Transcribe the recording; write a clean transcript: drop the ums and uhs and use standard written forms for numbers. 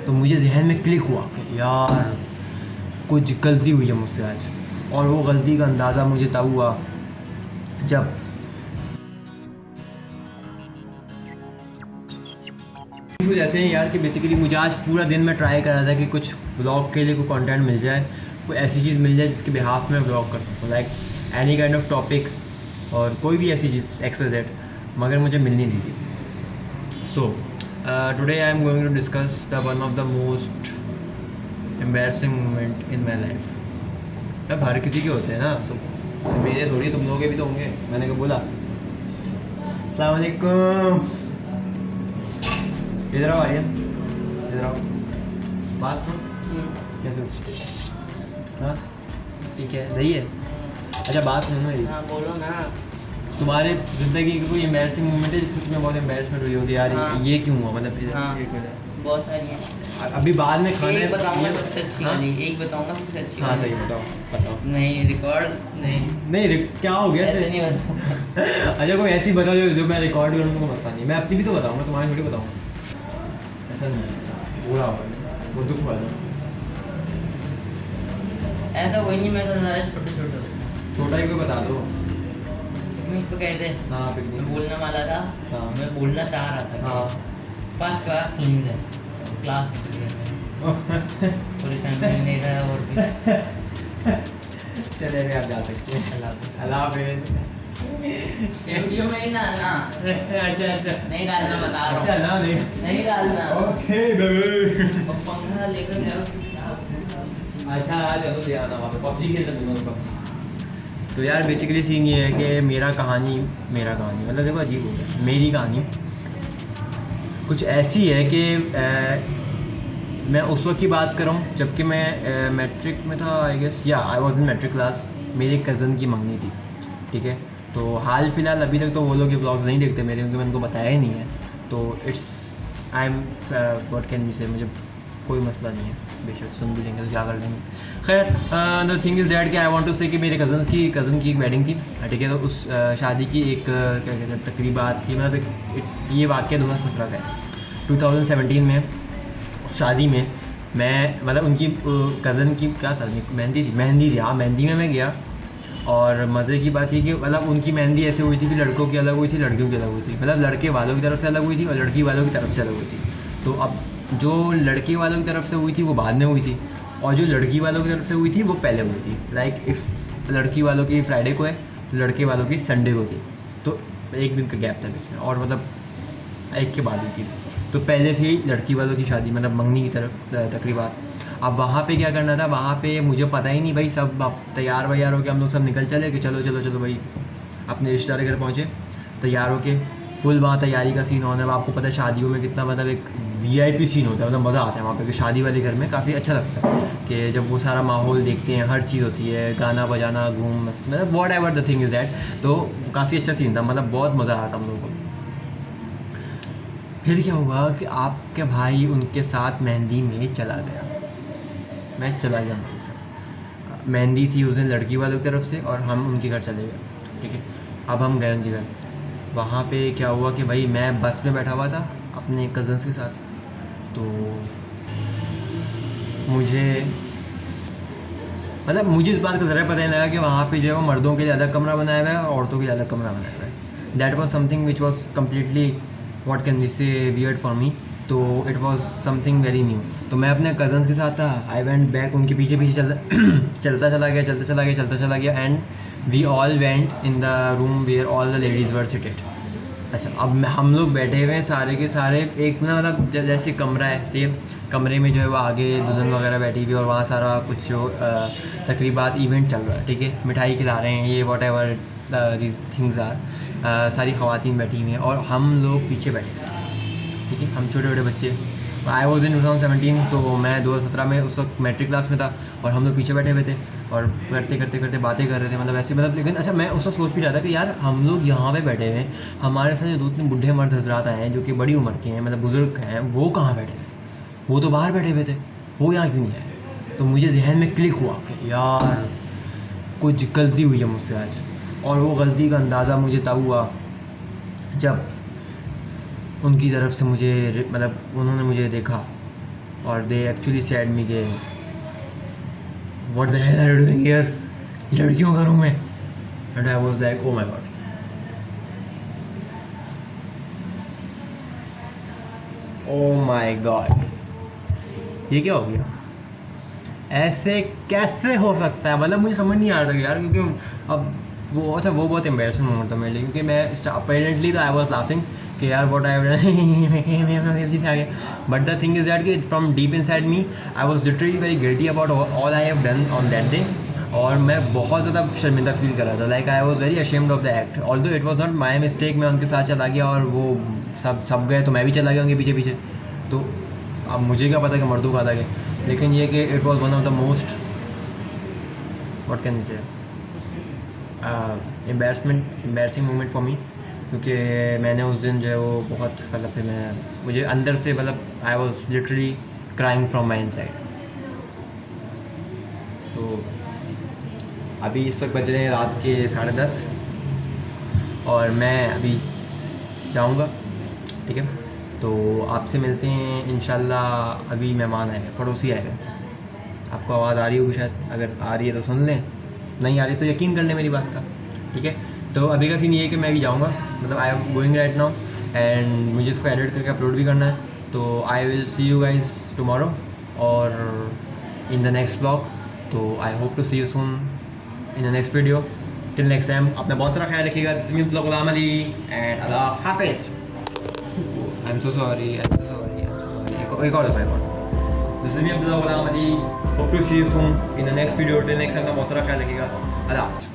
तो मुझे जहन में क्लिक हुआ कि यार कुछ गलती हुई है मुझसे आज। और वो गलती का अंदाज़ा मुझे तब हुआ जब कुछ ऐसे हैं यार कि बेसिकली मुझे आज पूरा दिन मैं ट्राई कर रहा था कि कुछ ब्लॉग के लिए कोई कंटेंट मिल जाए, कोई ऐसी चीज़ मिल जाए जिसके बिहाफ में ब्लॉग कर सकूँ, like any kind of topic और कोई भी ऐसी चीज़ XYZ, मगर मुझे मिल नहीं रही थी। So today I am going to discuss the one of the most embarrassing moment in my life. अब हर किसी के होते हैं ना, तो मेरे थोड़ी, तुम लोगों के भी तो होंगे। मैंने क्या बोला, अस्सलाम वालेकुम, इधर आओ आर्यन, इधर आओ, पास करो। कैसे हो? हाँ ठीक है, सही है। अच्छा बात सुनो मेरी। हाँ बोलो ना। तुम्हारे ज़िंदगी की कोई एम्बैरसिंग मोमेंट है जिसमें तुम्हें बहुत एम्बैरसमेंट हुई होगी यार? हाँ। ये क्यों हुआ, मतलब हाँ। एक मिनट, बहुत सारी हैं। अभी बाद में खाना एक बताऊंगा सबसे अच्छी हाँ? वाली, एक बताऊंगा सबसे अच्छी हाँ वाली। सही, बताओ बताओ। नहीं रिकॉर्ड नहीं, नहीं क्या हो गया? ऐसे नहीं बताऊंगा। अच्छा कोई ऐसी बताओ जो मैं रिकॉर्ड करूँ, तुमको पता नहीं। मैं अपनी भी तो बताऊँगा, तुम्हारी थोड़ी बताऊँगा। ऐसा नहीं है, बुरा होगा, वो दुख हुआ था। ऐसा कोई नहीं, मैं तो सारे छोटे छोटे छोटा ही कोई बता दो। पिकनिक पे गए थे। हाँ मैं पिकनिक। बोलने वाला था। हाँ। मैं बोलना चाह रहा था हाँ कि फर्स्ट क्लास सीन है, क्लास निकल गया मैं। पूरी फैमिली ने देखा है। और भी चले अभी आप जा सकते हैं। अल्लाह हाफ़िज़। वीडियो में ही ना ना अच्छा अच्छा नहीं डालना, बता रहा अच्छा हूँ। ना नहीं, नहीं डालना। Okay baby. और पंखा लेकर जाओ। अच्छा आ चलो ले आना, वहाँ पे पबजी खेलते दूँगा पबजी। तो यार बेसिकली सीन ये है कि मेरा कहानी मतलब देखो अजीब हो गया। मेरी कहानी कुछ ऐसी है कि मैं उस वक्त की बात कर रहा हूँ जबकि मैं मैट्रिक में था, आई गेस, या I was in matric class. मेरी कज़न की मंगनी थी, ठीक है। तो हाल फिलहाल अभी तक तो वो लोग ये ब्लॉग्स नहीं देखते मेरे, क्योंकि मैंने उनको बताया ही नहीं है। तो it's I am what can be से, मुझे कोई मसला नहीं है, बेशक सुन भी लेंगे तो क्या कर लेंगे। खैर द थिंग इज़ दैट कि आई वांट टू से कि मेरे कज़न की एक वेडिंग थी, ठीक है। तो उस शादी की एक क्या कहते हैं तकरीबात थी, मतलब एक ये वाक़या 2017 का है। 2017 में शादी में मैं, मतलब उनकी कज़न की क्या था, मेहंदी थी। हाँ मेहंदी में मैं गया। और मज़े की बात थी कि मतलब उनकी मेहंदी ऐसे हुई थी कि लड़कों की अलग हुई थी, लड़कियों की अलग हुई थी। मतलब लड़के वालों की तरफ से अलग हुई थी और लड़की वालों की तरफ से अलग हुई थी। तो अब जो लड़के वालों की तरफ से हुई थी वो बाद में हुई थी, और जो लड़की वालों की तरफ से हुई थी वो पहले हुई थी। लाइक इफ़ लड़की वालों की फ्राइडे को है तो लड़के वालों की संडे को थी, तो एक दिन का गैप था बीच में, और मतलब एक के बाद हुई थी। तो पहले थी लड़की वालों की शादी, मतलब मंगनी की तरफ तकरीबा। अब वहाँ पे क्या करना था, वहाँ पे मुझे पता ही नहीं भाई, सब अब तैयार वैयार हो के हम लोग सब निकल चले कि चलो चलो चलो भाई अपने रिश्तेदार के घर पहुँचे, तैयार हो के फुल वहाँ तैयारी का सीन होना है। आपको पता है शादियों में कितना मतलब एक VIP सीन होता है, मतलब मज़ा आता है वहाँ पे, कि शादी वाले घर में काफ़ी अच्छा लगता है कि जब वो सारा माहौल देखते हैं, हर चीज़ होती है, गाना बजाना, घूम मस्ती, मतलब what ever the thing is that. तो काफ़ी अच्छा सीन था, मतलब बहुत मज़ा आया था हम लोगों को। फिर क्या हुआ कि आपके भाई उनके साथ मेहंदी में चला गया, मैं चला गया उनके साथ। मेहंदी थी उस दिन लड़की वालों की तरफ से और हम उनके घर चले गए, ठीक है। अब हम गए उनके घर, वहाँ पे क्या हुआ कि भाई मैं बस में बैठा हुआ था अपने कज़न्स के साथ। तो मुझे इस बात का ज़रा पता नहीं लगा कि वहाँ पे जो है वो मर्दों के लिए अलग कमरा बनाया हुआ है और औरतों के लिए अलग कमरा बनाया हुआ है। That was something which was completely what can we say weird for me. तो it was something very new. तो मैं अपने कज़न्स के साथ था, आई वेंट बैक, उनके पीछे पीछे चलता चला गया and we all went in the room where all the ladies were seated. अच्छा अब हम लोग बैठे हुए हैं सारे के सारे, एक ना मतलब जैसे कमरा है, सेम कमरे में जो है वो आगे दुल्हन वगैरह बैठी हुई है और वहाँ सारा कुछ जो तकरीबात इवेंट चल रहा है, ठीक है। मिठाई खिला रहे हैं, ये whatever these things are, सारी ख़वातीन बैठी हुई हैं और हम लोग पीछे बैठे हैं, ठीक है। हम छोटे छोटे बच्चे, आई वॉज इन 2017, तो मैं 2017 में उस वक्त मैट्रिक क्लास में था और हम लोग पीछे बैठे हुए थे और करते बातें कर रहे थे, मतलब ऐसे, मतलब। लेकिन अच्छा मैं उस वक्त सोच भी रहा था कि यार हम लोग यहाँ पे बैठे हुए हैं, हमारे साथ जो 2-3 बूढ़े मर्द हजरात आए हैं जो कि बड़ी उम्र के हैं, मतलब बुज़ुर्ग हैं, वो कहाँ बैठे हैं? वो तो बाहर बैठे हुए थे, वो यहाँ क्यों नहीं आए? तो मुझे जहन में क्लिक हुआ कि यार कुछ गलती हुई है मुझसे आज। और वो गलती का अंदाज़ा मुझे तब हुआ जब उनकी तरफ से मुझे, मतलब उन्होंने मुझे देखा और दे एक्चुअली सेड मी के what the hell are you doing here, लड़कियों का रूम है. And I was like oh my god. Oh my god, ये क्या हो गया? ऐसे कैसे हो सकता है? मतलब मुझे समझ नहीं आ रहा था यार, क्योंकि अब वो अच्छा वो बहुत एम्बेरसिंग मोमेंट था मेरे लिए, क्योंकि मैं अपेरेंटली तो आई वाज लाफिंग कि यार व्हाट आई जल्दी से आ गया. But the thing is that कि from deep inside me I was literally very guilty about all I have done on that day. और मैं बहुत ज़्यादा शर्मिंदा फील कर रहा था. Like I was very ashamed of the act, although it was not my mistake. मैं उनके साथ चला गया और वो सब गए तो मैं भी चला गया उनके पीछे पीछे. तो अब मुझे क्या पता कि मर्दों का अलग है, लेकिन ये कि it was one of the most what can say embarrassing moment for me. क्योंकि मैंने उस दिन जो है वो बहुत मतलब फिर मुझे अंदर से मतलब I was literally crying from my inside. तो अभी इस वक्त बज रहे हैं रात के 10:30 और मैं अभी जाऊंगा. ठीक है, तो आपसे मिलते हैं इंशाल्लाह. अभी मेहमान आए हैं, पड़ोसी आए हैं. आपको आवाज़ आ रही होगी शायद, अगर आ रही है तो सुन लें, नहीं आ रही तो यकीन कर लें मेरी बात का. ठीक है, तो अभी का सीन ये है कि मैं भी जाऊँगा, मतलब I am going right now and मुझे इसको एडिट करके अपलोड भी करना है. तो I will see you guys tomorrow और इन द नेक्स्ट ब्लॉग. तो I hope to see you soon in the next video. Till next time, अपना बहुत सारा ख्याल रखिएगा. This is me blog Ghulam Ali and अल्लाह हाफिज़. I am so sorry. एक और दफ़ा. This is me blog Ghulam Ali. Hope to see you soon in the next video. Till next time, बहुत सारा ख्याल रखिएगा. अल्लाह हाफिज़.